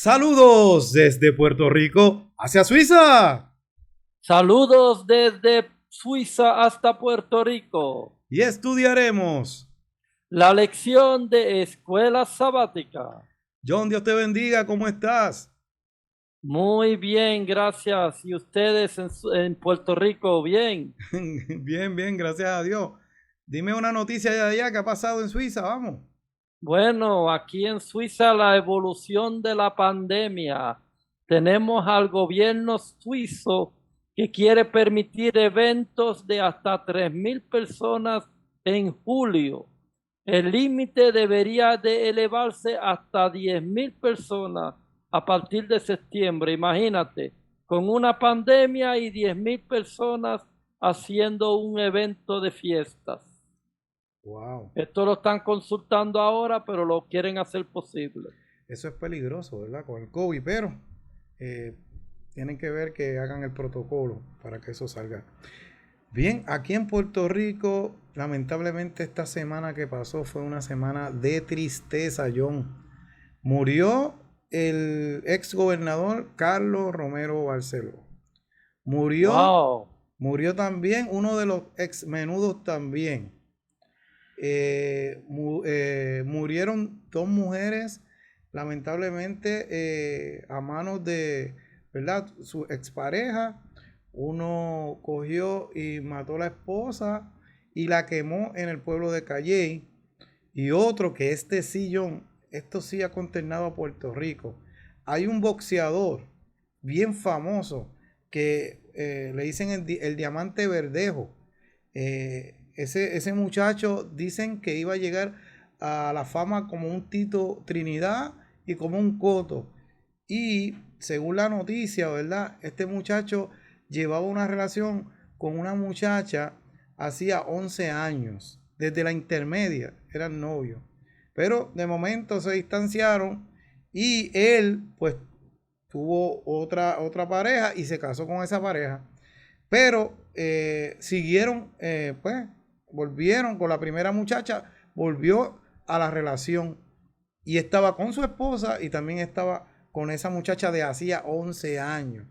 Saludos desde Puerto Rico hacia Suiza. Saludos desde Suiza hasta Puerto Rico. Y estudiaremos. La lección de escuela sabática. John, Dios te bendiga. ¿Cómo estás? Muy bien, gracias. ¿Y ustedes en Puerto Rico? Bien. Bien, bien, gracias a Dios. Dime una noticia de allá que ha pasado en Suiza, vamos. Bueno, aquí en Suiza la evolución de la pandemia. Tenemos al gobierno suizo que quiere permitir eventos de hasta 3.000 personas en julio. El límite debería de elevarse hasta 10.000 personas a partir de septiembre. Imagínate, con una pandemia y 10.000 personas haciendo un evento de fiestas. Wow, Esto lo están consultando ahora, pero lo quieren hacer posible. eso es peligroso, ¿verdad? Con el COVID, pero eh, tienen que ver que hagan el protocolo para que eso salga. Bien, aquí en Puerto Rico, lamentablemente esta semana que pasó fue una semana de tristeza, John. Murió el ex gobernador Carlos Romero Barceló. Murió, Wow. murió también uno de los ex menudos también. Murieron dos mujeres, lamentablemente, a manos de, ¿verdad? Su expareja. Uno cogió y mató a la esposa y la quemó en el pueblo de Calley. Y otro que este sillón, esto sí ha consternado a Puerto Rico. Hay un boxeador bien famoso que le dicen el diamante verdejo. Ese muchacho dicen que iba a llegar a la fama como un Tito Trinidad y como un Coto. Y según la noticia, ¿verdad? Este muchacho llevaba una relación con una muchacha hacía 11 años. Desde la intermedia eran novios. Pero de momento se distanciaron y él pues tuvo otra pareja y se casó con esa pareja. Pero siguieron, pues, volvieron con la primera muchacha, volvió a la relación y estaba con su esposa y también estaba con esa muchacha de hacía 11 años.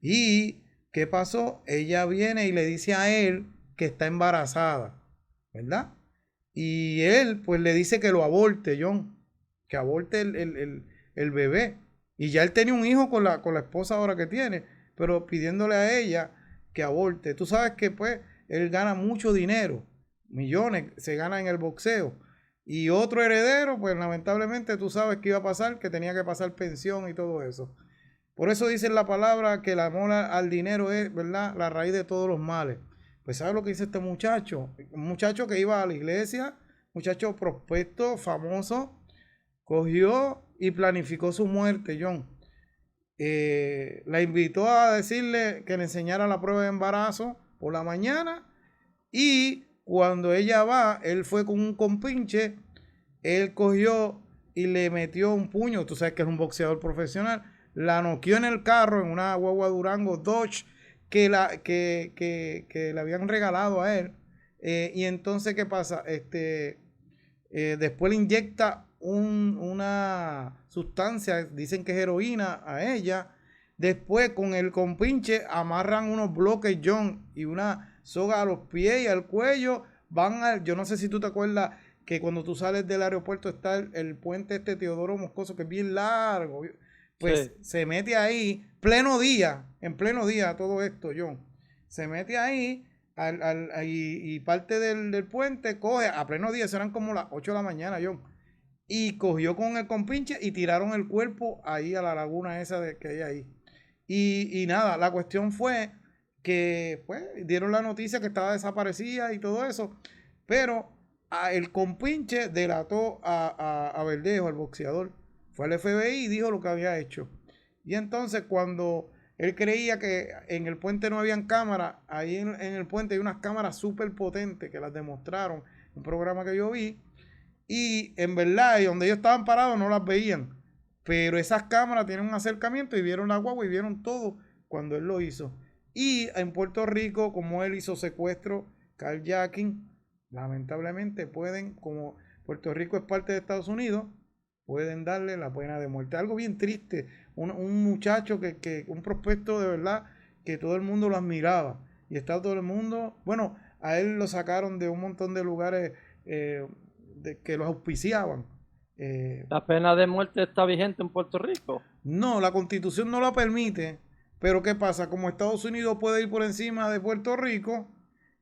¿Y qué pasó? Ella viene y le dice a él que está embarazada, ¿verdad? Y él pues le dice que lo aborte, John, que aborte el bebé. Y ya él tenía un hijo con la esposa ahora que tiene, pero pidiéndole a ella que aborte. Tú sabes que pues él gana mucho dinero, millones se gana en el boxeo. Y otro heredero, pues lamentablemente tú sabes que iba a pasar, que tenía que pasar pensión y todo eso. Por eso dice la palabra que el amor al dinero es, ¿verdad?, la raíz de todos los males. Pues ¿sabe lo que dice este muchacho? Un muchacho que iba a la iglesia, muchacho prospecto, famoso, cogió y planificó su muerte, John. La invitó a decirle que le enseñara la prueba de embarazo por la mañana y cuando ella va, él fue con un compinche, él cogió y le metió un puño, tú sabes que es un boxeador profesional, la noqueó en el carro, en una guagua Durango Dodge que le habían regalado a él. Y entonces, ¿qué pasa? Después le inyecta una sustancia, dicen que es heroína, a ella. Después con el compinche amarran unos bloques John y una soga a los pies y al cuello. Yo no sé si tú te acuerdas que cuando tú sales del aeropuerto está el puente Teodoro Moscoso, que es bien largo. Pues Sí. se mete ahí, en pleno día todo esto, John. Se mete ahí y parte del puente coge, a pleno día, serán como las 8 de la mañana, John. Y cogió con el compinche y tiraron el cuerpo ahí a la laguna esa que hay ahí. Y nada, la cuestión fue que pues dieron la noticia que estaba desaparecida y todo eso. Pero el compinche delató a Verdejo, el boxeador. Fue al FBI y dijo lo que había hecho. Y entonces cuando él creía que en el puente no habían cámaras, ahí en el puente hay unas cámaras súper potentes que las demostraron en un programa que yo vi. Y en verdad, y donde ellos estaban parados no las veían. Pero esas cámaras tienen un acercamiento y vieron la guagua y vieron todo cuando él lo hizo. Y en Puerto Rico, como él hizo secuestro, carjacking, lamentablemente pueden, como Puerto Rico es parte de Estados Unidos, pueden darle la pena de muerte. Algo bien triste, un muchacho un prospecto de verdad, que todo el mundo lo admiraba. Y está todo el mundo, bueno, a él lo sacaron de un montón de lugares que los auspiciaban. Eh, La pena de muerte está vigente en Puerto Rico. no, la constitución no la permite, pero ¿qué pasa? Como Estados Unidos puede ir por encima de Puerto Rico,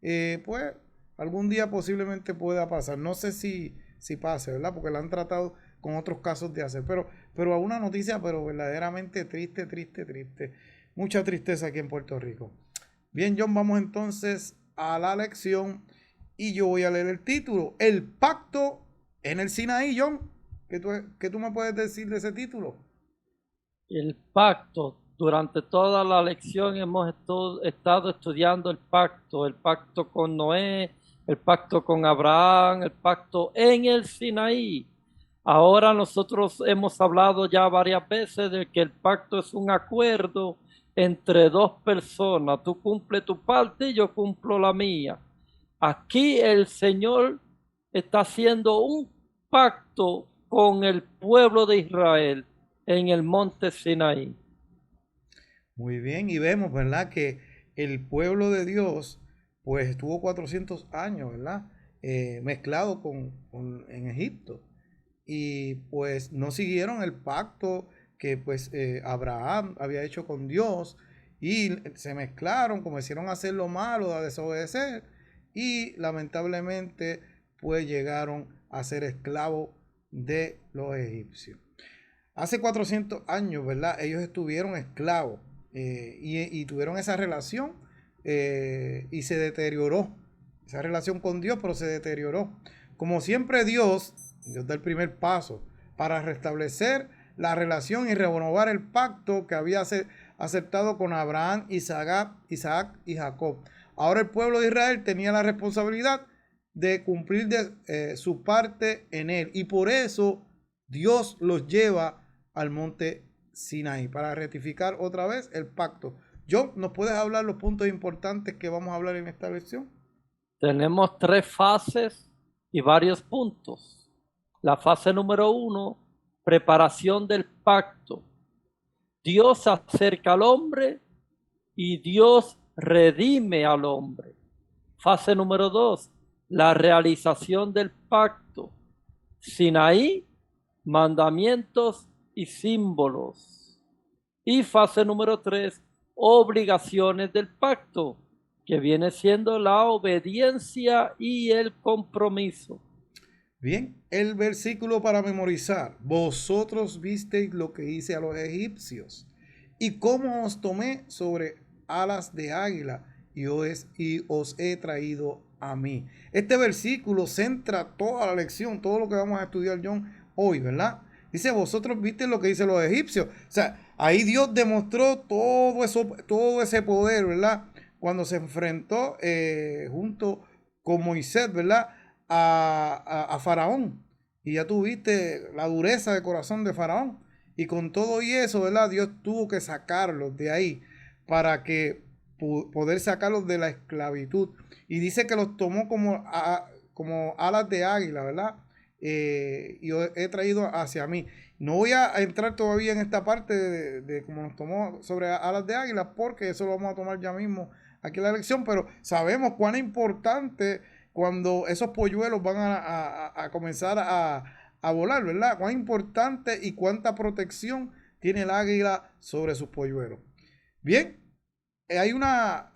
pues algún día posiblemente pueda pasar. No sé si pase, ¿verdad? Porque la han tratado con otros casos de hacer. Pero a una noticia, pero verdaderamente triste, triste, triste. Mucha tristeza aquí en Puerto Rico. Bien, John, vamos entonces a la lección y yo voy a leer el título. El pacto en el Sinaí, John. ¿Qué tú me puedes decir de ese título? El pacto, durante toda la lección hemos estado estudiando el pacto con Noé, el pacto con Abraham, el pacto en el Sinaí. Ahora nosotros hemos hablado ya varias veces de que el pacto es un acuerdo entre dos personas. Tú cumples tu parte y yo cumplo la mía. Aquí el Señor está haciendo un pacto con el pueblo de Israel en el monte Sinaí. Muy bien, y vemos, ¿verdad? Que el pueblo de Dios, pues estuvo 400 años, ¿verdad? Mezclado en Egipto. Y pues no siguieron el pacto que pues Abraham había hecho con Dios y se mezclaron, como hicieron hacer lo malo, a desobedecer y lamentablemente pues llegaron a ser esclavos de los egipcios. Hace 400 años, ¿verdad? Ellos estuvieron esclavos y tuvieron esa relación y se deterioró. Esa relación con Dios, pero se deterioró. Como siempre Dios da el primer paso para restablecer la relación y renovar el pacto que había aceptado con Abraham, Isaac y Jacob. Ahora el pueblo de Israel tenía la responsabilidad de cumplir su parte en él. Y por eso Dios los lleva al monte Sinaí para ratificar otra vez el pacto. John, ¿nos puedes hablar los puntos importantes que vamos a hablar en esta lección? Tenemos tres fases y varios puntos. La fase número 1, preparación del pacto. Dios acerca al hombre y Dios redime al hombre. Fase número 2, la realización del pacto. Sinaí, mandamientos y símbolos. Y fase número 3, obligaciones del pacto, que viene siendo la obediencia y el compromiso. Bien, el versículo para memorizar. Vosotros visteis lo que hice a los egipcios y cómo os tomé sobre alas de águila y os he traído a mí. Este versículo centra toda la lección, todo lo que vamos a estudiar, John, hoy, ¿verdad? Dice, vosotros viste lo que hice los egipcios. O sea, ahí Dios demostró todo ese poder, ¿verdad? Cuando se enfrentó junto con Moisés, ¿verdad? A Faraón. Y ya tuviste la dureza de corazón de Faraón. Y con todo y eso, ¿verdad? Dios tuvo que sacarlos de ahí para que poder sacarlos de la esclavitud. Y dice que los tomó como alas de águila, ¿verdad? Y he traído hacia mí. No voy a entrar todavía en esta parte de cómo nos tomó sobre alas de águila, porque eso lo vamos a tomar ya mismo aquí en la lección, pero sabemos cuán importante cuando esos polluelos van a comenzar a volar, ¿verdad? Cuán importante y cuánta protección tiene el águila sobre sus polluelos. Bien, hay una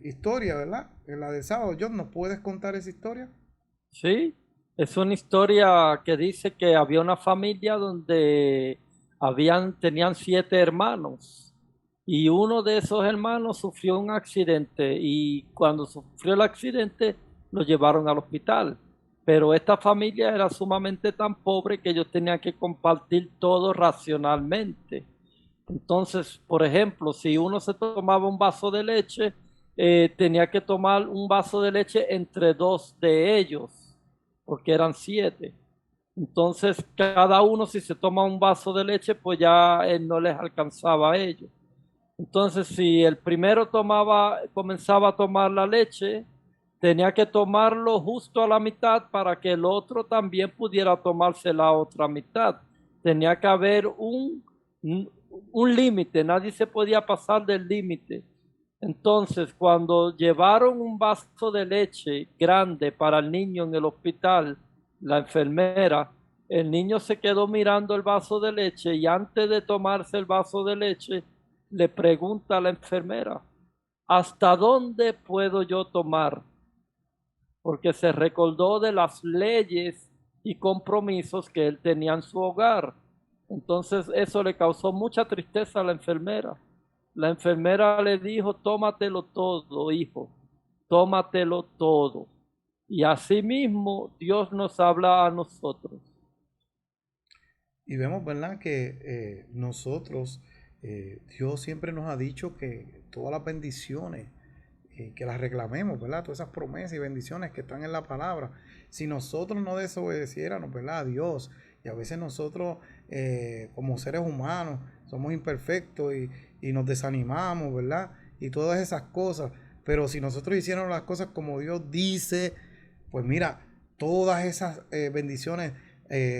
historia, ¿verdad? En la del sábado. John, ¿nos puedes contar esa historia? Sí, es una historia que dice que había una familia donde tenían 7 hermanos y uno de esos hermanos sufrió un accidente y cuando sufrió el accidente lo llevaron al hospital. Pero esta familia era sumamente tan pobre que ellos tenían que compartir todo racionalmente. Entonces, por ejemplo, si uno se tomaba un vaso de leche, tenía que tomar un vaso de leche entre dos de ellos, porque eran 7. Entonces, cada uno si se toma un vaso de leche, pues ya no les alcanzaba a ellos. Entonces, si el primero comenzaba a tomar la leche, tenía que tomarlo justo a la mitad para que el otro también pudiera tomarse la otra mitad. Tenía que haber un límite, nadie se podía pasar del límite. Entonces, cuando llevaron un vaso de leche grande para el niño en el hospital, la enfermera, el niño se quedó mirando el vaso de leche y antes de tomarse el vaso de leche, le pregunta a la enfermera, ¿hasta dónde puedo yo tomar? Porque se recordó de las leyes y compromisos que él tenía en su hogar. Entonces eso le causó mucha tristeza a la enfermera. La enfermera le dijo, tómatelo todo, hijo, tómatelo todo. Y así mismo Dios nos habla a nosotros. Y vemos, ¿verdad? Que nosotros, Dios siempre nos ha dicho que todas las bendiciones, que las reclamemos, ¿verdad? Todas esas promesas y bendiciones que están en la palabra. Si nosotros no desobedeciéramos, ¿verdad? A Dios, y a veces nosotros, como seres humanos, somos imperfectos y nos desanimamos, ¿verdad? Y todas esas cosas. Pero si nosotros hiciéramos las cosas como Dios dice, pues mira, todas esas bendiciones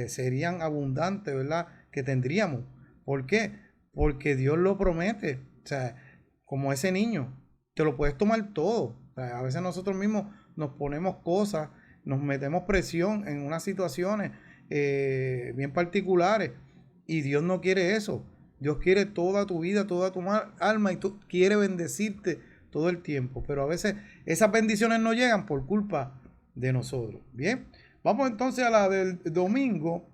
serían abundantes, ¿verdad? Que tendríamos. ¿Por qué? Porque Dios lo promete. O sea, como ese niño, te lo puedes tomar todo. O sea, a veces nosotros mismos nos ponemos cosas, nos metemos presión en unas situaciones bien particulares y Dios no quiere eso. Dios quiere toda tu vida, toda tu alma y quiere bendecirte todo el tiempo. Pero a veces esas bendiciones no llegan por culpa de nosotros. Bien, vamos entonces a la del domingo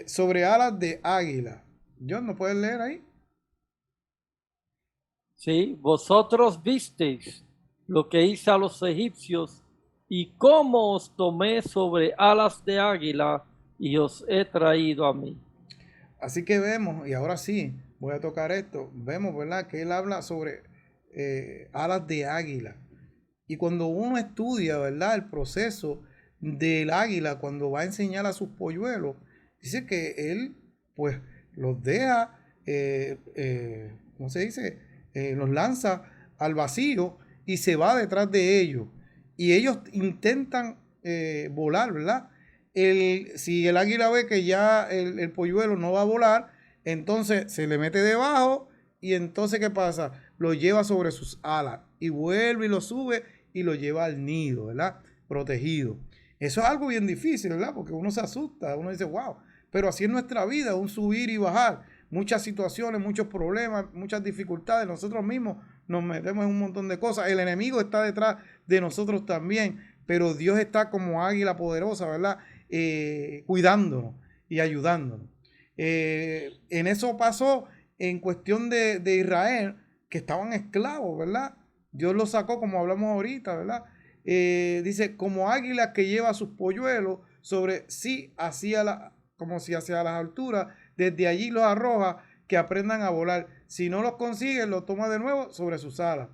sobre alas de águila. John, ¿no puedes leer ahí? Sí, vosotros visteis lo que hice a los egipcios y cómo os tomé sobre alas de águila y os he traído a mí. Así que vemos, y ahora sí, voy a tocar esto, vemos, ¿verdad? Que él habla sobre alas de águila. Y cuando uno estudia, ¿verdad? El proceso del águila cuando va a enseñar a sus polluelos, dice que él, pues, los deja, ¿cómo se dice? Los lanza al vacío y se va detrás de ellos. Y ellos intentan volar, ¿verdad? Si el águila ve que ya el polluelo no va a volar, entonces se le mete debajo y entonces ¿qué pasa? Lo lleva sobre sus alas y vuelve y lo sube y lo lleva al nido, ¿verdad? Protegido. Eso es algo bien difícil, ¿verdad? Porque uno se asusta, uno dice, wow, pero así es nuestra vida, un subir y bajar. Muchas situaciones, muchos problemas, muchas dificultades. Nosotros mismos nos metemos en un montón de cosas. El enemigo está detrás de nosotros también, pero Dios está como águila poderosa, ¿verdad? Cuidándonos y ayudándonos. En eso pasó en cuestión de Israel, que estaban esclavos, ¿verdad? Dios los sacó, como hablamos ahorita, ¿verdad? Dice, como águila que lleva sus polluelos sobre sí, como si hacia las alturas, desde allí los arroja, que aprendan a volar. Si no los consigue, los toma de nuevo sobre sus alas.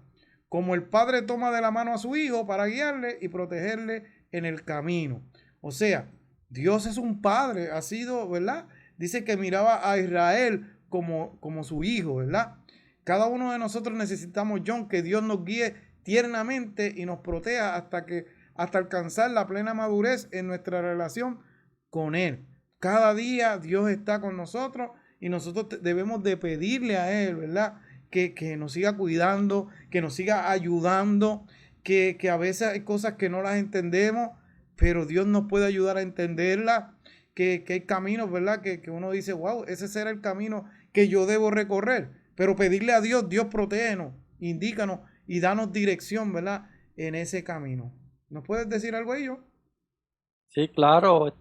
Como el padre toma de la mano a su hijo para guiarle y protegerle en el camino. O sea, Dios es un padre, ha sido, ¿verdad? Dice que miraba a Israel como su hijo, ¿verdad? Cada uno de nosotros necesitamos, John, que Dios nos guíe tiernamente y nos proteja hasta alcanzar la plena madurez en nuestra relación con Él. Cada día Dios está con nosotros y nosotros debemos de pedirle a Él, ¿verdad? Que nos siga cuidando, que nos siga ayudando, que a veces hay cosas que no las entendemos, pero Dios nos puede ayudar a entenderlas, que hay caminos, ¿verdad? Que uno dice, wow, ese será el camino que yo debo recorrer. Pero pedirle a Dios, Dios protégenos, indícanos y danos dirección, ¿verdad? En ese camino. ¿Nos puedes decir algo ello? Sí, claro,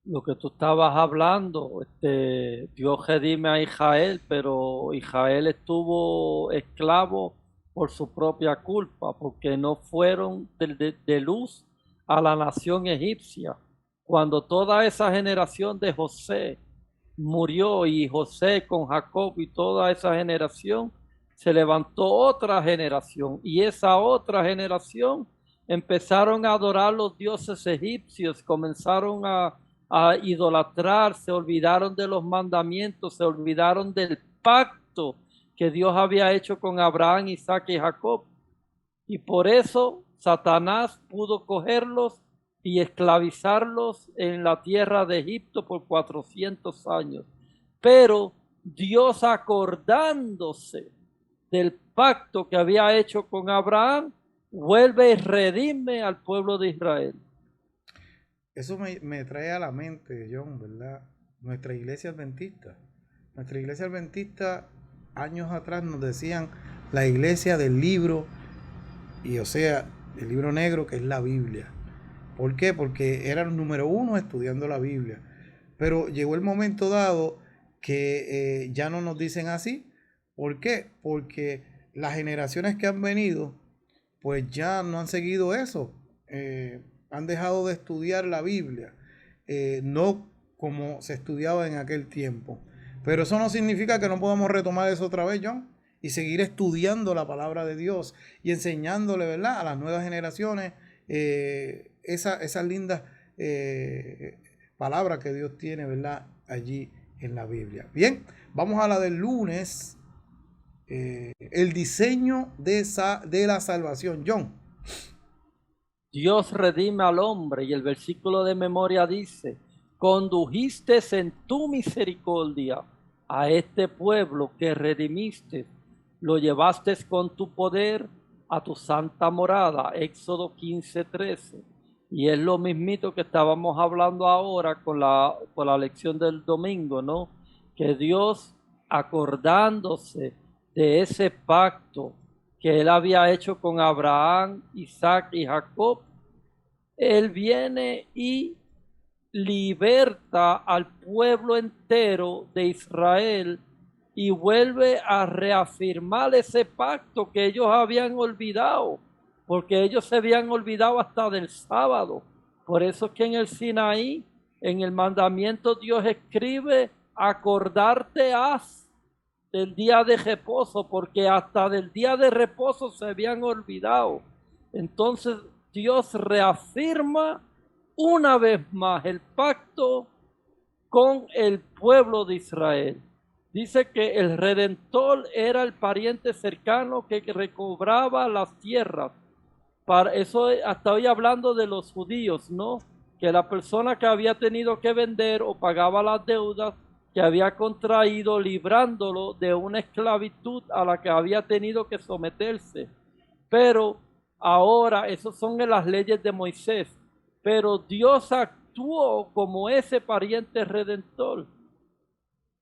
lo que tú estabas hablando, Dios redime a Israel, pero Israel estuvo esclavo por su propia culpa, porque no fueron de luz a la nación egipcia. Cuando toda esa generación de José murió y José con Jacob y toda esa generación, se levantó otra generación y esa otra generación empezaron a adorar los dioses egipcios, comenzaron a idolatrar, se olvidaron de los mandamientos, se olvidaron del pacto que Dios había hecho con Abraham, Isaac y Jacob. Y por eso Satanás pudo cogerlos y esclavizarlos en la tierra de Egipto por 400 años. Pero Dios, acordándose del pacto que había hecho con Abraham, vuelve y redime al pueblo de Israel. Eso me trae a la mente, John, ¿verdad? Nuestra iglesia adventista. Nuestra iglesia adventista, años atrás nos decían la iglesia del libro, y o sea, el libro negro que es la Biblia. ¿Por qué? Porque eran número uno estudiando la Biblia. Pero llegó el momento dado que ya no nos dicen así. ¿Por qué? Porque las generaciones que han venido, pues ya no han seguido eso. Han dejado de estudiar la Biblia. No como se estudiaba en aquel tiempo. Pero eso no significa que no podamos retomar eso otra vez, John, y seguir estudiando la palabra de Dios y enseñándole, ¿verdad?, a las nuevas generaciones esas lindas palabras que Dios tiene, ¿verdad?, allí en la Biblia. Bien, vamos a la del lunes. El diseño de la salvación, John. Dios redime al hombre y el versículo de memoria dice, condujiste en tu misericordia a este pueblo que redimiste, lo llevaste con tu poder a tu santa morada, Éxodo 15:13. Y es lo mismito que estábamos hablando ahora con la lección del domingo, ¿no? Que Dios, acordándose de ese pacto que él había hecho con Abraham, Isaac y Jacob, él viene y liberta al pueblo entero de Israel y vuelve a reafirmar ese pacto que ellos habían olvidado, porque ellos se habían olvidado hasta del sábado. Por eso es que en el Sinaí, en el mandamiento, Dios escribe, acordarte has del día de reposo, porque hasta del día de reposo se habían olvidado. Entonces Dios reafirma una vez más el pacto con el pueblo de Israel. Dice que el Redentor era el pariente cercano que recobraba las tierras. Para eso hasta hoy hablando de los judíos, ¿no? Que la persona que había tenido que vender o pagaba las deudas que había contraído, librándolo de una esclavitud a la que había tenido que someterse. Pero ahora, eso son en las leyes de Moisés, pero Dios actuó como ese pariente redentor.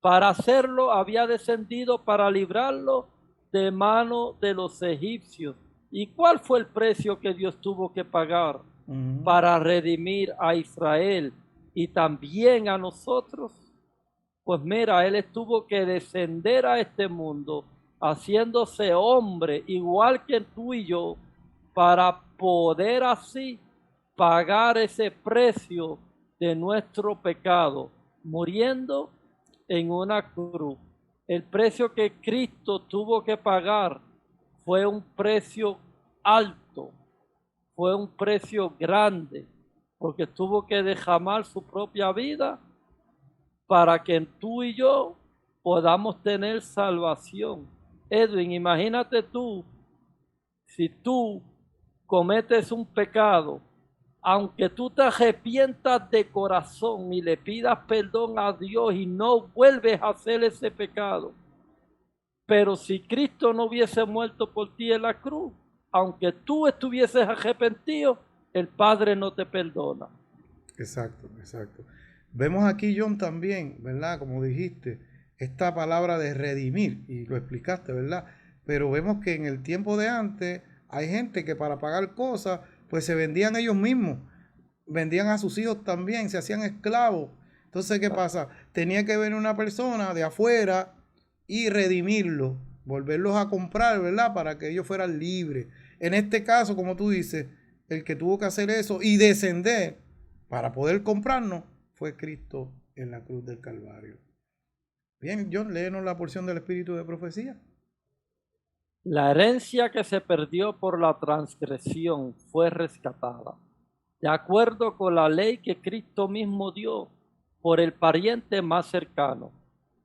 Para hacerlo había descendido para librarlo de mano de los egipcios. ¿Y cuál fue el precio que Dios tuvo que pagar para redimir a Israel y también a nosotros? Pues mira, Él tuvo que descender a este mundo haciéndose hombre igual que tú y yo para poder así pagar ese precio de nuestro pecado, muriendo en una cruz. El precio que Cristo tuvo que pagar fue un precio alto, fue un precio grande, porque tuvo que derramar su propia vida para que tú y yo podamos tener salvación. Edwin, imagínate tú, si tú cometes un pecado, aunque tú te arrepientas de corazón y le pidas perdón a Dios y no vuelves a hacer ese pecado, pero si Cristo no hubiese muerto por ti en la cruz, aunque tú estuvieses arrepentido, el Padre no te perdona. Exacto, exacto. Vemos aquí, John, también, ¿verdad? Como dijiste, esta palabra de redimir, y lo explicaste, ¿verdad? Pero vemos que en el tiempo de antes hay gente que para pagar cosas, pues se vendían ellos mismos, vendían a sus hijos también, se hacían esclavos. Entonces, ¿qué pasa? Tenía que venir una persona de afuera y redimirlos, volverlos a comprar, ¿verdad? Para que ellos fueran libres. En este caso, como tú dices, el que tuvo que hacer eso y descender para poder comprarnos fue Cristo en la cruz del Calvario. Bien, John, léenos la porción del Espíritu de Profecía. La herencia que se perdió por la transgresión fue rescatada, de acuerdo con la ley que Cristo mismo dio por el pariente más cercano.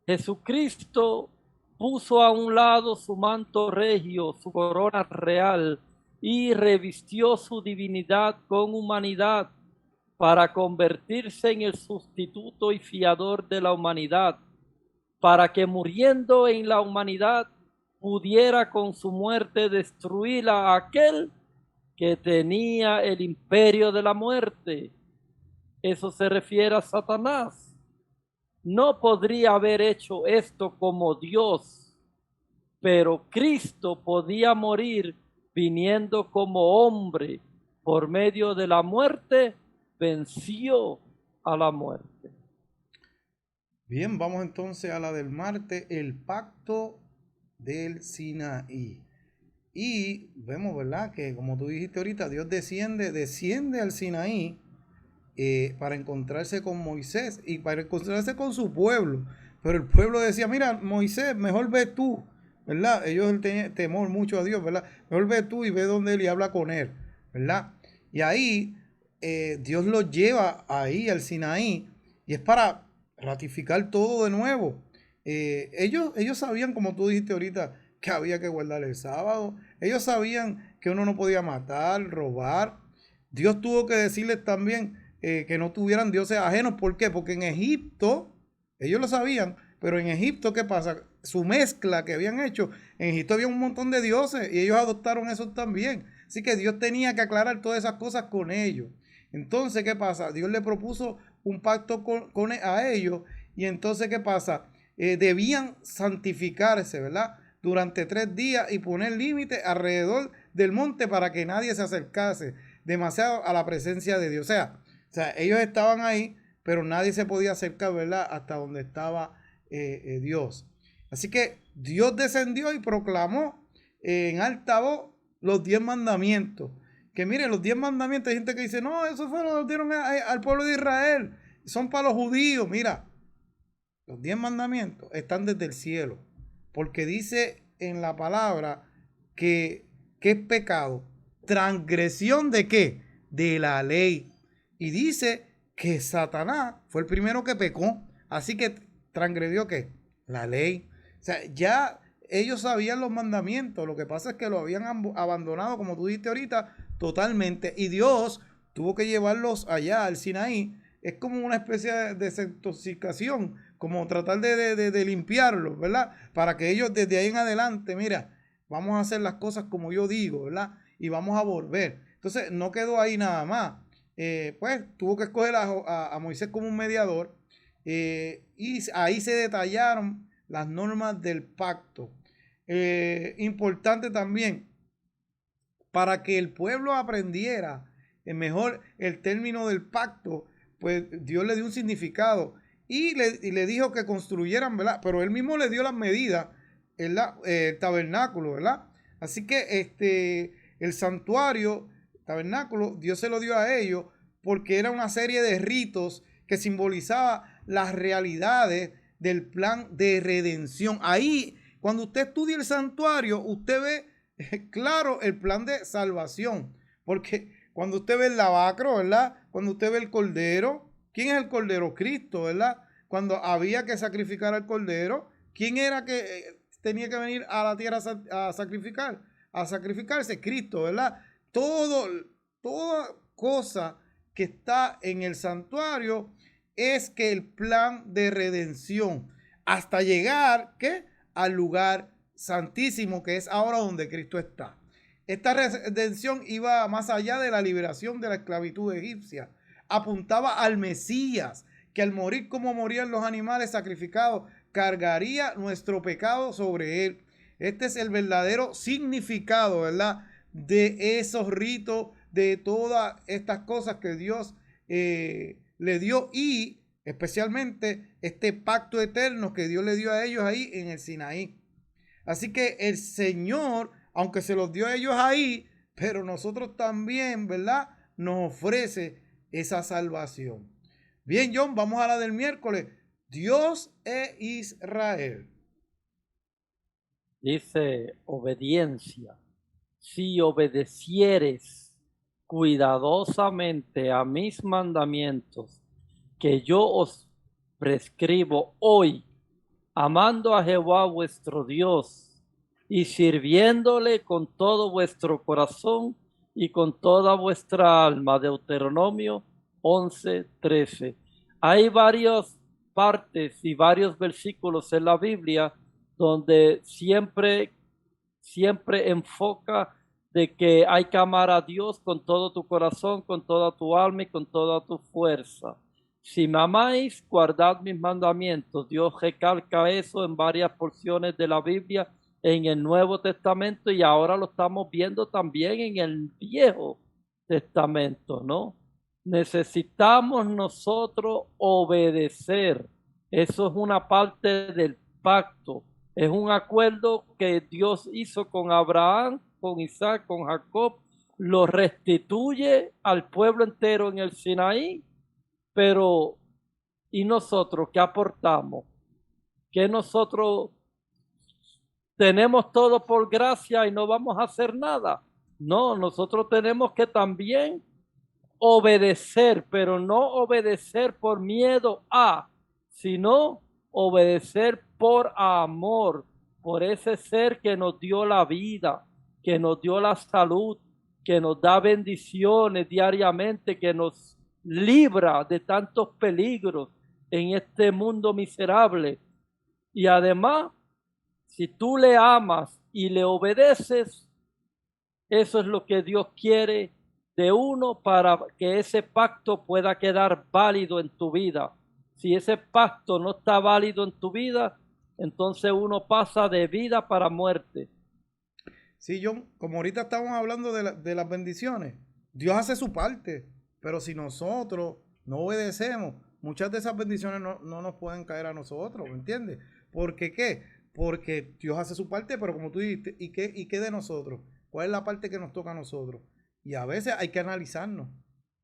Jesucristo puso a un lado su manto regio, su corona real, y revistió su divinidad con humanidad para convertirse en el sustituto y fiador de la humanidad, para que muriendo en la humanidad pudiera con su muerte destruir a aquel que tenía el imperio de la muerte. Eso se refiere a Satanás. No podría haber hecho esto como Dios, pero Cristo podía morir viniendo como hombre. Por medio de la muerte, venció a la muerte. Bien, vamos entonces a la del martes, el pacto del Sinaí. Y vemos, ¿verdad? Que como tú dijiste ahorita, Dios desciende al Sinaí para encontrarse con Moisés y para encontrarse con su pueblo. Pero el pueblo decía, mira, Moisés, mejor ve tú, ¿verdad? Ellos tenían temor mucho a Dios, ¿verdad? Mejor ve tú y ve donde él y habla con él, ¿verdad? Y ahí Dios los lleva ahí al Sinaí y es para ratificar todo de nuevo. Ellos sabían, como tú dijiste ahorita, que había que guardar el sábado. Ellos sabían que uno no podía matar, robar. Dios tuvo que decirles también que no tuvieran dioses ajenos. ¿Por qué? Porque en Egipto, ellos lo sabían, pero en Egipto, ¿qué pasa? Su mezcla que habían hecho, en Egipto había un montón de dioses y ellos adoptaron eso también. Así que Dios tenía que aclarar todas esas cosas con ellos. Entonces, ¿qué pasa? Dios le propuso un pacto a ellos y entonces, ¿qué pasa? Debían santificarse, ¿verdad? Durante 3 días y poner límite alrededor del monte para que nadie se acercase demasiado a la presencia de Dios. O sea, ellos estaban ahí, pero nadie se podía acercar, ¿verdad? Hasta donde estaba Dios. Así que Dios descendió y proclamó en alta voz los 10 mandamientos. Que miren, los 10 mandamientos, hay gente que dice, no, eso fue lo que dieron al pueblo de Israel. Son para los judíos. Mira, los 10 mandamientos están desde el cielo. Porque dice en la palabra que es pecado. Transgresión de qué? De la ley. Y dice que Satanás fue el primero que pecó. Así que transgredió qué? La ley. O sea, ya ellos sabían los mandamientos. Lo que pasa es que lo habían abandonado, como tú dijiste ahorita, totalmente. Y Dios tuvo que llevarlos allá al Sinaí. Es como una especie de desintoxicación, como tratar de limpiarlos, ¿verdad? Para que ellos desde ahí en adelante, mira, vamos a hacer las cosas como yo digo, ¿verdad? Y vamos a volver. Entonces, no quedó ahí nada más. Pues tuvo que escoger a Moisés como un mediador y ahí se detallaron las normas del pacto. Importante también, para que el pueblo aprendiera mejor el término del pacto, pues Dios le dio un significado y le dijo que construyeran, ¿verdad? Pero él mismo le dio las medidas, ¿verdad? El tabernáculo, ¿verdad? Así que el santuario, tabernáculo, Dios se lo dio a ellos porque era una serie de ritos que simbolizaba las realidades del plan de redención. Ahí, cuando usted estudia el santuario, usted ve claro el plan de salvación. Porque cuando usted ve el lavacro, ¿verdad? Cuando usted ve el cordero, ¿quién es el cordero? Cristo, ¿verdad? Cuando había que sacrificar al cordero, ¿quién era que tenía que venir a la tierra a sacrificar? A sacrificarse Cristo, ¿verdad? Toda cosa que está en el santuario es que el plan de redención hasta llegar, ¿qué? Al lugar santísimo, que es ahora donde Cristo está. Esta redención iba más allá de la liberación de la esclavitud egipcia. Apuntaba al Mesías, que al morir como morían los animales sacrificados, cargaría nuestro pecado sobre él. Este es el verdadero significado, ¿verdad? De esos ritos, de todas estas cosas que Dios le dio y especialmente este pacto eterno que Dios le dio a ellos ahí en el Sinaí. Así que el Señor, aunque se los dio a ellos ahí, pero nosotros también, ¿verdad? Nos ofrece esa salvación. Bien, John, vamos a la del miércoles. Dios e Israel. Dice obediencia. Si obedecieres cuidadosamente a mis mandamientos que yo os prescribo hoy, amando a Jehová vuestro Dios y sirviéndole con todo vuestro corazón y con toda vuestra alma. Deuteronomio 11:13. Hay varias partes y varios versículos en la Biblia donde siempre enfoca de que hay que amar a Dios con todo tu corazón, con toda tu alma y con toda tu fuerza. Si me amáis, guardad mis mandamientos. Dios recalca eso en varias porciones de la Biblia en el Nuevo Testamento y ahora lo estamos viendo también en el Viejo Testamento, ¿no? Necesitamos nosotros obedecer. Eso es una parte del pacto. Es un acuerdo que Dios hizo con Abraham, con Isaac, con Jacob. Lo restituye al pueblo entero en el Sinaí, pero ¿y nosotros qué aportamos? ¿Que nosotros tenemos todo por gracia y no vamos a hacer nada? No, nosotros tenemos que también obedecer, pero no obedecer por miedo a, sino obedecer por amor, por ese ser que nos dio la vida, que nos dio la salud, que nos da bendiciones diariamente, que nos libra de tantos peligros en este mundo miserable. Y además, si tú le amas y le obedeces, eso es lo que Dios quiere de uno para que ese pacto pueda quedar válido en tu vida. Si ese pacto no está válido en tu vida, entonces uno pasa de vida para muerte. Sí, John, como ahorita estamos hablando de las bendiciones, Dios hace su parte, pero si nosotros no obedecemos, muchas de esas bendiciones no nos pueden caer a nosotros, ¿me entiendes? ¿Por qué qué? Porque Dios hace su parte, pero como tú dijiste, ¿y qué de nosotros? ¿Cuál es la parte que nos toca a nosotros? Y a veces hay que analizarnos.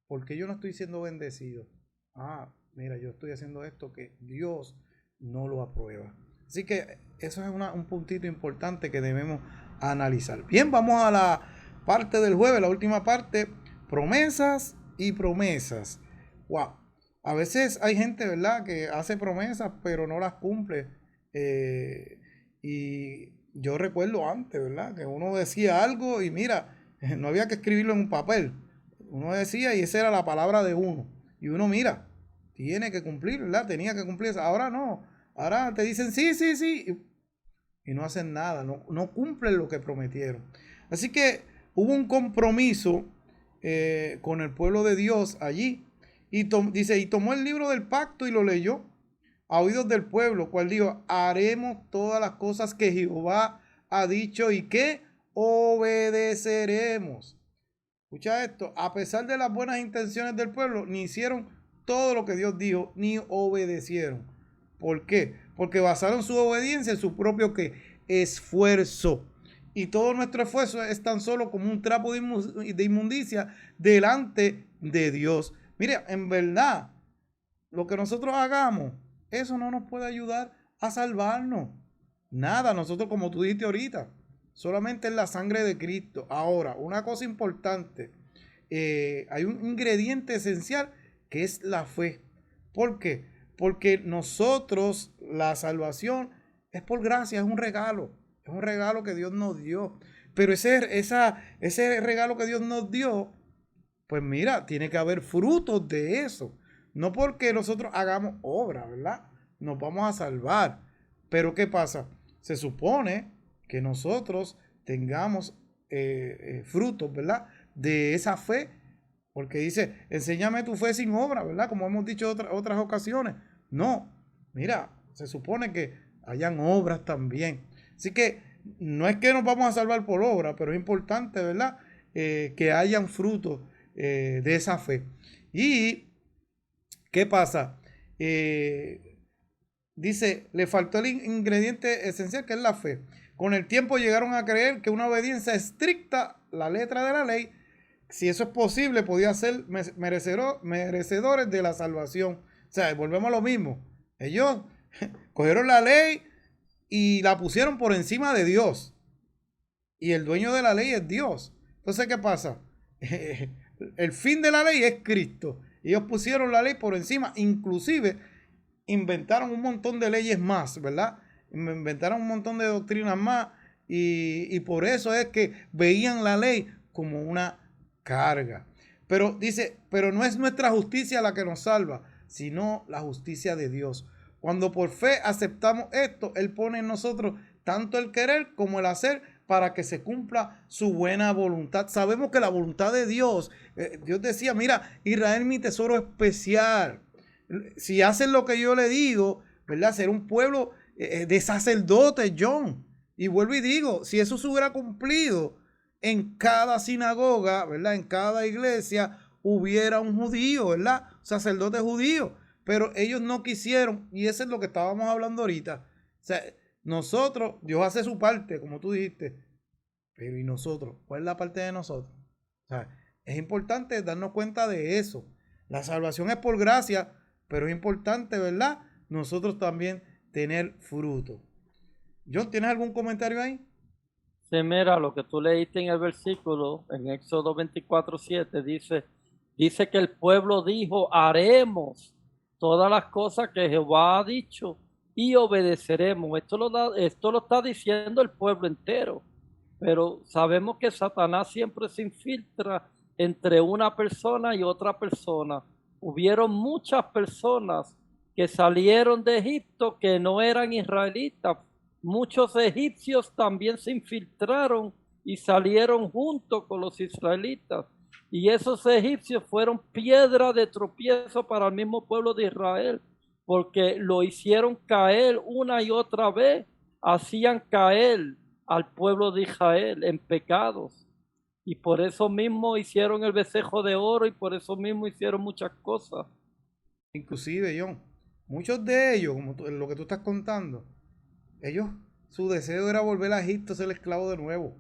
¿Por qué yo no estoy siendo bendecido? Ah, mira, yo estoy haciendo esto que Dios no lo aprueba. Así que eso es un puntito importante que debemos analizar. Bien, vamos a la parte del jueves, la última parte, promesas y promesas. Wow. A veces hay gente, ¿verdad?, que hace promesas, pero no las cumple. Y yo recuerdo antes, ¿verdad?, que uno decía algo y mira, no había que escribirlo en un papel. Uno decía y esa era la palabra de uno. Y uno mira, tiene que cumplir, ¿verdad? Tenía que cumplir. Ahora no. Ahora te dicen sí, sí, sí. Y no hacen nada, no cumplen lo que prometieron. Así que hubo un compromiso con el pueblo de Dios allí. Y dice, y tomó el libro del pacto y lo leyó a oídos del pueblo, cual dijo, haremos todas las cosas que Jehová ha dicho y que obedeceremos. Escucha esto, a pesar de las buenas intenciones del pueblo, ni hicieron todo lo que Dios dijo, ni obedecieron. ¿Por qué? Porque basaron su obediencia en su propio ¿qué? Esfuerzo. Y todo nuestro esfuerzo es tan solo como un trapo de inmundicia delante de Dios. Mire, en verdad, lo que nosotros hagamos, eso no nos puede ayudar a salvarnos. Nada, nosotros como tú dijiste ahorita, solamente es la sangre de Cristo. Ahora, una cosa importante, hay un ingrediente esencial que es la fe. ¿Por qué? Porque nosotros, la salvación es por gracia, es un regalo que Dios nos dio. Pero ese regalo que Dios nos dio, pues mira, tiene que haber frutos de eso. No porque nosotros hagamos obra, ¿verdad? Nos vamos a salvar. Pero ¿qué pasa? Se supone que nosotros tengamos frutos, ¿verdad? De esa fe. Porque dice, enséñame tu fe sin obra, ¿verdad? Como hemos dicho en otras ocasiones. No, mira, se supone que hayan obras también. Así que no es que nos vamos a salvar por obra, pero es importante, ¿verdad? Que hayan frutos de esa fe. ¿Y qué pasa? Dice, le faltó el ingrediente esencial que es la fe. Con el tiempo llegaron a creer que una obediencia estricta, la letra de la ley, si eso es posible, podía ser merecedores de la salvación. O sea, volvemos a lo mismo. Ellos cogieron la ley y la pusieron por encima de Dios. Y el dueño de la ley es Dios. Entonces, ¿qué pasa? El fin de la ley es Cristo. Ellos pusieron la ley por encima. Inclusive, inventaron un montón de leyes más, ¿verdad? Inventaron un montón de doctrinas más y por eso es que veían la ley como una carga. Pero dice, pero no es nuestra justicia la que nos salva, sino la justicia de Dios. Cuando por fe aceptamos esto, Él pone en nosotros tanto el querer como el hacer para que se cumpla su buena voluntad. Sabemos que la voluntad de Dios, Dios decía, mira, Israel mi tesoro especial. Si hacen lo que yo le digo, ¿verdad? Ser un pueblo de sacerdotes, John. Y vuelvo y digo, si eso se hubiera cumplido, en cada sinagoga, ¿verdad? En cada iglesia hubiera un judío, ¿verdad? Sacerdote judío. Pero ellos no quisieron, y eso es lo que estábamos hablando ahorita. O sea, nosotros, Dios hace su parte, como tú dijiste, pero ¿y nosotros? ¿Cuál es la parte de nosotros? O sea, es importante darnos cuenta de eso. La salvación es por gracia, pero es importante, ¿verdad? Nosotros también tener fruto. John, ¿tienes algún comentario ahí? Sí, mira, lo que tú leíste en el versículo, en Éxodo 24:7, dice que el pueblo dijo, haremos todas las cosas que Jehová ha dicho y obedeceremos. Esto lo está diciendo el pueblo entero, pero sabemos que Satanás siempre se infiltra entre una persona y otra persona. Hubieron muchas personas que salieron de Egipto que no eran israelitas. Muchos egipcios también se infiltraron y salieron junto con los israelitas. Y esos egipcios fueron piedra de tropiezo para el mismo pueblo de Israel, porque lo hicieron caer una y otra vez, hacían caer al pueblo de Israel en pecados. Y por eso mismo hicieron el becerro de oro y por eso mismo hicieron muchas cosas. Inclusive, John, muchos de ellos, como lo que tú estás contando, ellos, su deseo era volver a Egipto, ser esclavo de nuevo.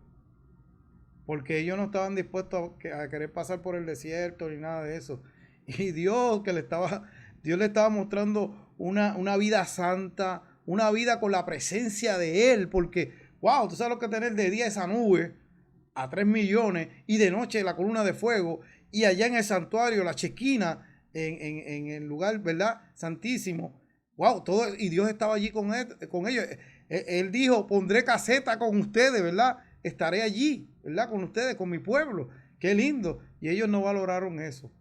Porque ellos no estaban dispuestos a querer pasar por el desierto ni nada de eso. Y Dios Dios le estaba mostrando una vida santa, una vida con la presencia de Él. Porque, wow, tú sabes lo que tener de día esa nube a 3 millones y de noche la columna de fuego y allá en el santuario, la chequina, en el lugar, ¿verdad? Santísimo. Wow, todo, y Dios estaba allí con ellos. Él dijo, pondré caseta con ustedes, ¿verdad? Estaré allí, ¿verdad? Con ustedes, con mi pueblo. Qué lindo. Y ellos no valoraron eso. No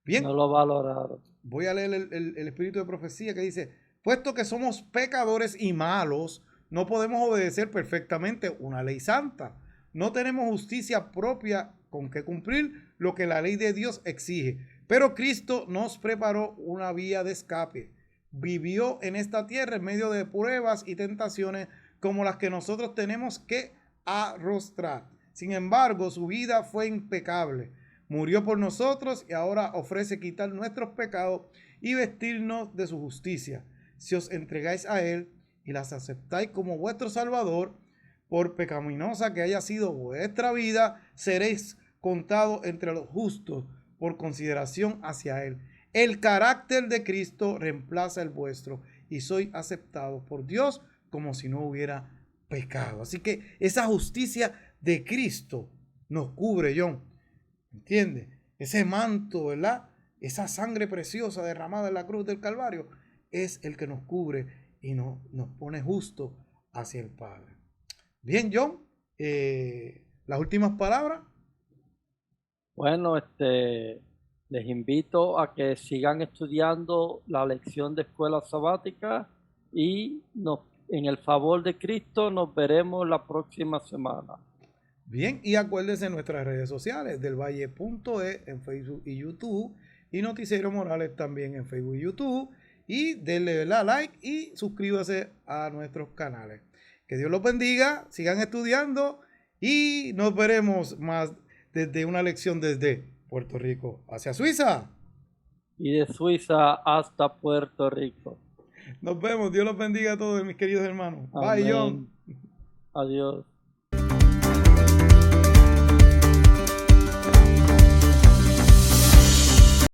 Bien, lo valoraron. voy a leer el espíritu de profecía que dice, puesto que somos pecadores y malos, no podemos obedecer perfectamente una ley santa. No tenemos justicia propia con que cumplir lo que la ley de Dios exige. Pero Cristo nos preparó una vía de escape. Vivió en esta tierra en medio de pruebas y tentaciones como las que nosotros tenemos que arrostrar. Sin embargo, su vida fue impecable. Murió por nosotros y ahora ofrece quitar nuestros pecados y vestirnos de su justicia. Si os entregáis a Él y las aceptáis como vuestro Salvador, por pecaminosa que haya sido vuestra vida, seréis contados entre los justos por consideración hacia Él. El carácter de Cristo reemplaza el vuestro y sois aceptados por Dios como si no hubiera pecado. Así que esa justicia de Cristo nos cubre, John. ¿Entiendes? Ese manto, ¿verdad? Esa sangre preciosa derramada en la cruz del Calvario es el que nos cubre y nos pone justo hacia el Padre. Bien, John, las últimas palabras. Bueno, les invito a que sigan estudiando la lección de escuela sabática y en el favor de Cristo nos veremos la próxima semana. Bien, y acuérdense nuestras redes sociales, delvalle.e en Facebook y YouTube, y Noticiero Morales también en Facebook y YouTube, y denle like y suscríbase a nuestros canales. Que Dios los bendiga, sigan estudiando y nos veremos más desde una lección desde Puerto Rico hacia Suiza. Y de Suiza hasta Puerto Rico. Nos vemos, Dios los bendiga a todos mis queridos hermanos. Bye, John. Amén. Adiós.